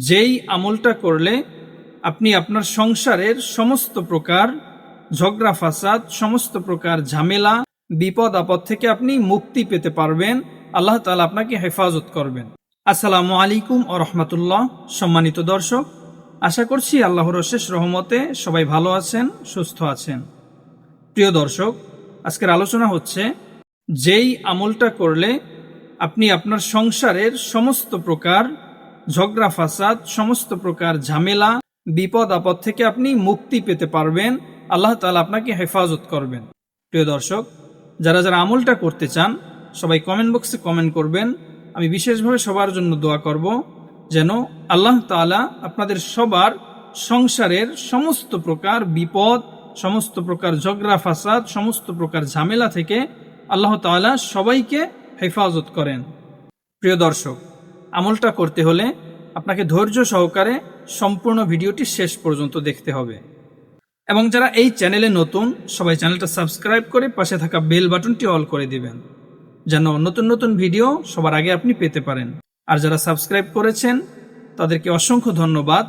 যেই আমলটা করলে আপনি আপনার সংসারের সমস্ত প্রকার ঝগড়া ফাসাদ, সমস্ত প্রকার ঝামেলা, বিপদ আপদ থেকে আপনি মুক্তি পেতে পারবেন, আল্লাহ তাআলা আপনাকে হেফাজত করবেন। আসসালামু আলাইকুম ওয়া রাহমাতুল্লাহ। সম্মানিত দর্শক, আশা করছি আল্লাহর অশেষ রহমতে সবাই ভালো আছেন, সুস্থ আছেন। প্রিয় দর্শক, আজকের আলোচনা হচ্ছে যেই আমলটা করলে আপনি আপনার সংসারের সমস্ত প্রকার ঝগড়া ফাসাদ, সমস্ত প্রকার ঝামেলা, বিপদ আপদ থেকে আপনি মুক্তি পেতে পারবেন, আল্লাহ তাআলা আপনাকে হেফাজত করবেন। প্রিয় দর্শক, যারা যারা আমলটা করতে চান সবাই কমেন্ট বক্সে কমেন্ট করবেন। আমি বিশেষভাবে সবার জন্য দোয়া করব যেন আল্লাহ তাআলা আপনাদের সবার সংসারের সমস্ত প্রকার বিপদ, সমস্ত প্রকার ঝগড়া ফাসাদ, সমস্ত প্রকার ঝামেলা থেকে আল্লাহ তাআলা সবাইকে হেফাজত করেন। প্রিয় দর্শক, আমলটা করতে হলে আপনাকে ধৈর্য সহকারে সম্পূর্ণ ভিডিওটি শেষ পর্যন্ত দেখতে হবে এবং যারা এই চ্যানেলে নতুন সবাই চ্যানেলটা সাবস্ক্রাইব করে পাশে থাকা বেল বাটনটি অল করে দিবেন যেন নতুন নতুন ভিডিও সবার আগে আপনি পেতে পারেন। আর যারা সাবস্ক্রাইব করেছেন তাদেরকে অসংখ্য ধন্যবাদ,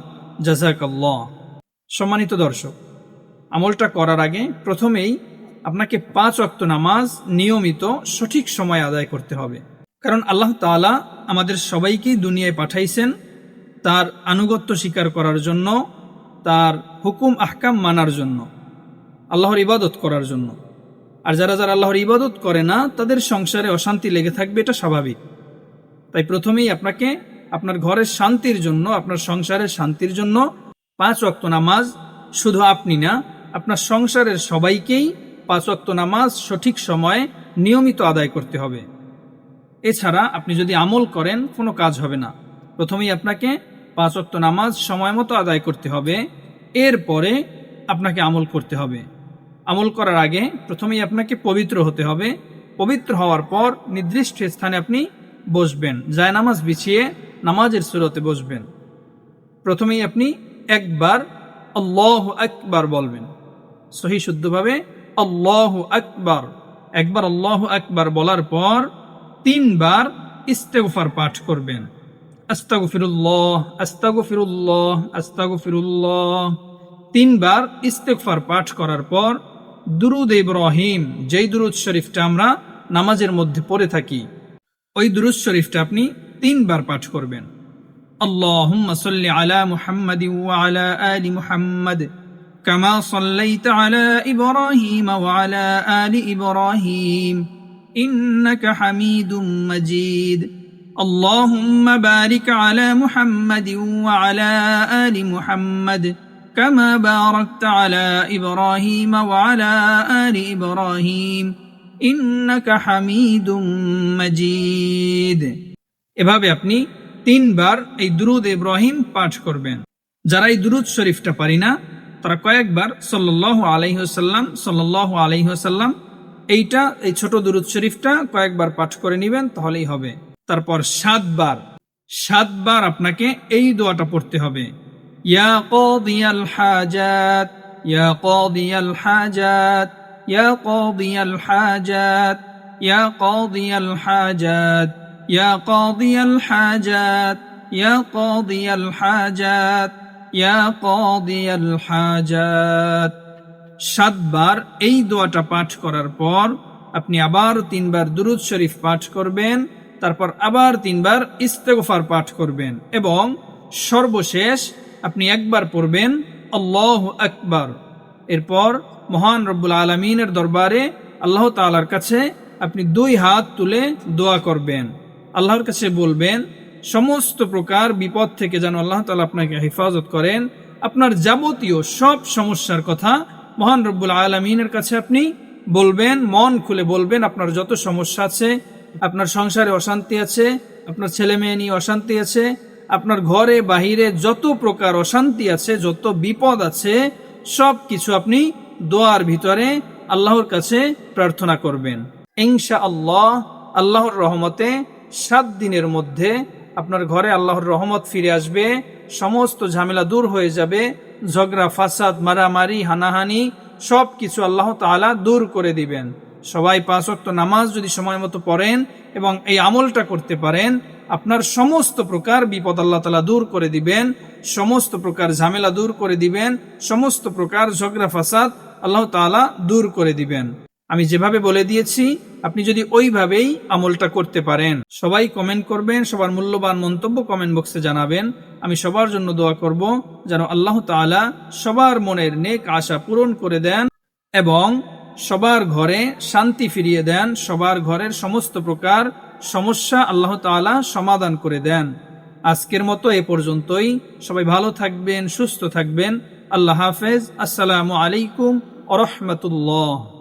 জাযাকাল্লাহ। সম্মানিত দর্শক, আমলটা করার আগে প্রথমেই আপনাকে 5 ওয়াক্ত নামাজ নিয়মিত সঠিক সময় আদায় করতে হবে। কারণ আল্লাহ তাআলা আমাদের সবাইকেই দুনিয়ায় পাঠাইছেন তার আনুগত্য স্বীকার করার জন্য, তার হুকুম আহকাম মানার জন্য, আল্লাহর ইবাদত করার জন্য। আর যারা যারা আল্লাহর ইবাদত করে না তাদের সংসারে অশান্তি লেগে থাকবে, এটা স্বাভাবিক। তাই প্রথমেই আপনাকে আপনার ঘরের শান্তির জন্য, আপনার সংসারের শান্তির জন্য 5 ওয়াক্ত নামাজ, শুধু আপনি না আপনার সংসারের সবাইকেই 5 ওয়াক্ত নামাজ সঠিক সময়ে নিয়মিত আদায় করতে হবে। এছাড়া আপনি যদি আমল করেন কোনো কাজ হবে না। প্রথমেই আপনাকে 5 ওয়াক্ত নামাজ সময় মতো আদায় করতে হবে, এরপরে আপনাকে আমল করতে হবে। আমল করার আগে প্রথমেই আপনাকে পবিত্র হতে হবে। পবিত্র হওয়ার পর নির্দিষ্ট স্থানে আপনি বসবেন, জায়নামাজ বিছিয়ে নামাজের সুরতে বসবেন। প্রথমেই আপনি একবার আল্লাহু আকবার বলবেন, সহি শুদ্ধভাবে আল্লাহু আকবার। একবার আল্লাহু আকবার বলার পর 3 বার ইস্তেগফার পাঠ করবেন। আস্তাগফিরুল্লাহ, আস্তাগফিরুল্লাহ, আস্তাগফিরুল্লাহ। 3 বার ইস্তেগফার পাঠ করার পর দুরুদ ইব্রাহিম, যেই দুরুদ শরীফটা আমরা নামাজের মধ্যে পড়ে থাকি, ওই দুরুদ শরীফটা আপনি 3 বার পাঠ করবেন। আল্লাহুম্মা সাল্লি আলা মুহাম্মাদিন ওয়া আলা আলি মুহাম্মাদ কামা সাল্লাইতা আলা ইব্রাহিম ওয়া আলা আলি ইব্রাহিম ইন্নাকা হামিদুম মাজিদ। আল্লাহুম্মা বারিক আলা মুহাম্মাদিন ওয়া আলা আলি মুহাম্মাদ কামা বারাকতা আলা ইব্রাহিম ওয়া আলা আলি ইব্রাহিম ইন্নাকা হামিদুম মাজিদ। এভাবে আপনি 3 বার এই দুরুদ ইব্রাহিম পাঠ করবেন। যারা এই দুরুদ শরীফটা পারি না তারা কয়েকবার সাল্লাল্লাহু আলাইহি ওয়াসাল্লাম, সাল্লাল্লাহু আলাইহি ওয়াসাল্লাম, এই ছোট দুরুদ শরীফটা কয়েকবার পাঠ করে নেবেন, তাহলেই হবে। তারপর 7 বার আপনাকে এই দোয়াটা পড়তে হবে, ইয়া কাদিয়াল হাজাত, ইয়া কাদিয়াল হাজাত, ইয়া কাদিয়াল হাজাত, ইয়া কাদিয়াল হাজাত, ইয়া কাদিয়াল হাজাত, ইয়া কাদিয়াল হাজাত, ইয়া কাদিয়াল হাজাত। 7 বার এই দোয়াটা পাঠ করার পর আপনি আবার 3 বার দুরুদ শরীফ পাঠ করবেন, তারপর আবার 3 বার ইস্তেগফার পাঠ করবেন এবং সর্বশেষ আপনি একবার পড়বেন আল্লাহু আকবার। এরপর মহান রব্বুল আলামিনের দরবারে আল্লাহ তাআলার কাছে আপনি 2 হাত তুলে দোয়া করবেন। আল্লাহর কাছে বলবেন সমস্ত প্রকার বিপদ থেকে যেন আল্লাহ তাআলা আপনাকে হেফাজত করেন। আপনার যাবতীয় সব সমস্যার কথা মহান রব্বুল আলামিনের কাছে আপনি বলবেন, মন খুলে বলবেন। আপনার যত সমস্যা আছে, আপনার সংসারে অশান্তি আছে, আপনার ছেলে মেয়ে নিয়ে অশান্তি আছে, আপনার ঘরে বাহিরে যত প্রকার অশান্তি আছে, যত বিপদ আছে, সব কিছু আপনি দোয়ার ভিতরে আল্লাহর কাছে প্রার্থনা করবেন। ইনশাআল্লাহ আল্লাহর রহমতে 7 দিনের মধ্যে আপনার ঘরে আল্লাহর রহমত ফিরে আসবে, সমস্ত ঝামেলা দূর হয়ে যাবে, ঝগড়া ফাসাদ, মারামারি, হানাহানি সব কিছু আল্লাহ তাআলা দূর করে দিবেন। সবাই 5 ওয়াক্ত নামাজ যদি সময় মতো পড়েন এবং এই আমলটা করতে পারেন, আপনার সমস্ত প্রকার বিপদ আল্লাহ তাআলা দূর করে দিবেন, সমস্ত প্রকার ঝামেলা দূর করে দিবেন, সমস্ত প্রকার ঝগড়া ফাসাদ আল্লাহ তাআলা দূর করে দিবেন। আমি যেভাবে বলে দিয়েছি আপনি যদি ওইভাবেই আমলটা করতে পারেন। সবাই কমেন্ট করবেন, সবার মূল্যবান মন্তব্য কমেন্ট বক্সে জানাবেন। আমি সবার জন্য দোয়া করব যেন আল্লাহ তাআলা সবার মনের নেক আশা পূরণ করে দেন এবং সবার ঘরে শান্তি ফিরিয়ে দেন, সবার ঘরের সমস্ত প্রকার সমস্যা আল্লাহ তাআলা সমাধান করে দেন। আজকের মতো এ পর্যন্তই। সবাই ভালো থাকবেন, সুস্থ থাকবেন। আল্লাহ হাফেজ। আসসালামু আলাইকুম ওয়া রাহমাতুল্লাহ।